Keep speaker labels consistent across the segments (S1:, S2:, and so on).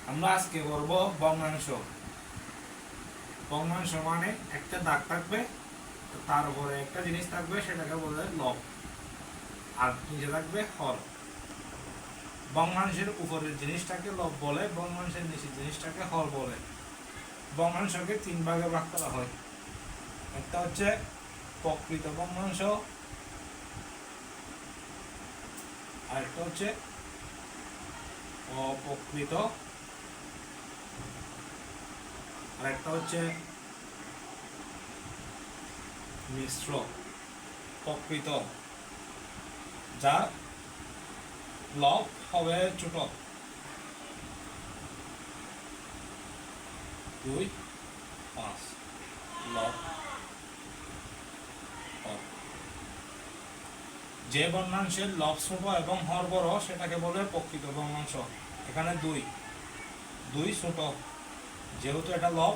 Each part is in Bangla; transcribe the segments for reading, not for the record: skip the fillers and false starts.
S1: আমরা আজকে করব ভগ্নাংশ। ভগ্নাংশ মানে একটা দাগ থাকবে, তার উপরে একটা জিনিস থাকবে, সেটাকে বলে লব, আর নিচে থাকবে হর। ভগ্নাংশের উপরের জিনিসটাকে লব বলে, ভগ্নাংশের নিচের জিনিসটাকে হর বলে। ভগ্নাংশকে তিন ভাগে ভাগ করা হয়। একটা হচ্ছে প্রকৃত ভগ্নাংশ, আরেকটা হচ্ছে অপ্রকৃত, আরেকটা হচ্ছে মিশ্র। প্রকৃত যার লব হবে ছোট, 2, 5 লব হর। যে ভগ্নাংশের লব ছোট এবং হর বড় সেটাকে বলে প্রকৃত ভগ্নাংশ। এখানে 2 ছোট, যেহেতু এটা লব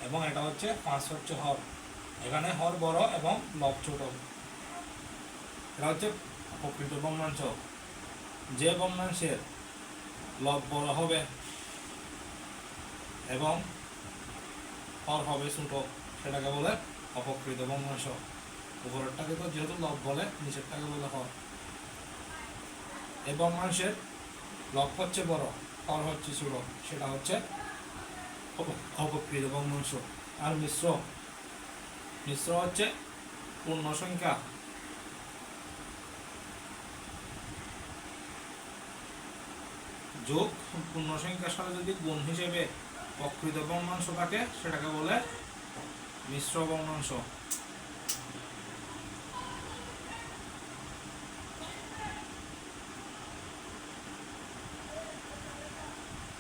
S1: এবং এটা হচ্ছে 5 হচ্ছে হর। এখানে হর বড় এবং লব ছোট, এটা হচ্ছে প্রকৃত ভগ্নাংশ। যে ভগ্নাংশের লব বড় হবে এবং হর হবে ছোট সেটাকে বলে অপ্রকৃত ভগ্নাংশ। উপরেরটাকে তো যেহেতু লব বলে, নিচেরটাকে বলে হর। এই ভগ্নাংশের লব হচ্ছে বড়, হর হচ্ছে ছোট, সেটা হচ্ছে অপ্রকৃত ভগ্নাংশ। আর মিশ্র মিশ্র হচ্ছে পূর্ণ সংখ্যা যোগ পূর্ণ সংখ্যার সাথে যদি গুণ হিসেবে প্রকৃত ভগ্নাংশ থাকে সেটাকে বলে মিশ্র ভগ্নাংশ।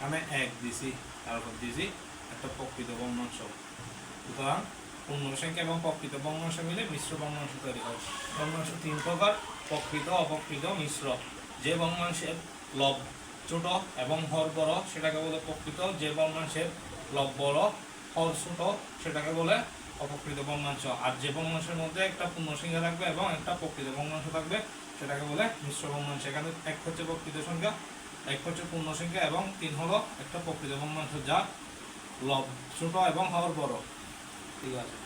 S1: আমি 1 দিছি, তারপর দিছি একটা প্রকৃত ভগ্নাংশ। সুতরাং পূর্ণ সংখ্যা এবং প্রকৃত ভগ্নাংশ মিলে মিশ্র ভগ্নাংশ তৈরি হয়। ভগ্নাংশ 3 প্রকার: প্রকৃত, অপ্রকৃত, মিশ্র। যে ভগ্নাংশের লব ছোট এবং হর বড় সেটাকে বলে প্রকৃত। যে ভগ্নাংশের লব বড়, হর ছোট সেটাকে বলে অপ্রকৃত ভগ্নাংশ। আর যে ভগ্নাংশের মধ্যে একটা পূর্ণ সংখ্যা থাকবে এবং একটা প্রকৃত ভগ্নাংশ থাকবে সেটাকে বলে মিশ্র ভগ্নাংশ। এখানে 1 হচ্ছে প্রকৃত সংখ্যা, 1 হচ্ছে পূর্ণ সংখ্যা এবং 3 হলো একটা প্রকৃত ভগ্নাংশ যা লব ছোট এবং হর বড়। ঠিক আছে।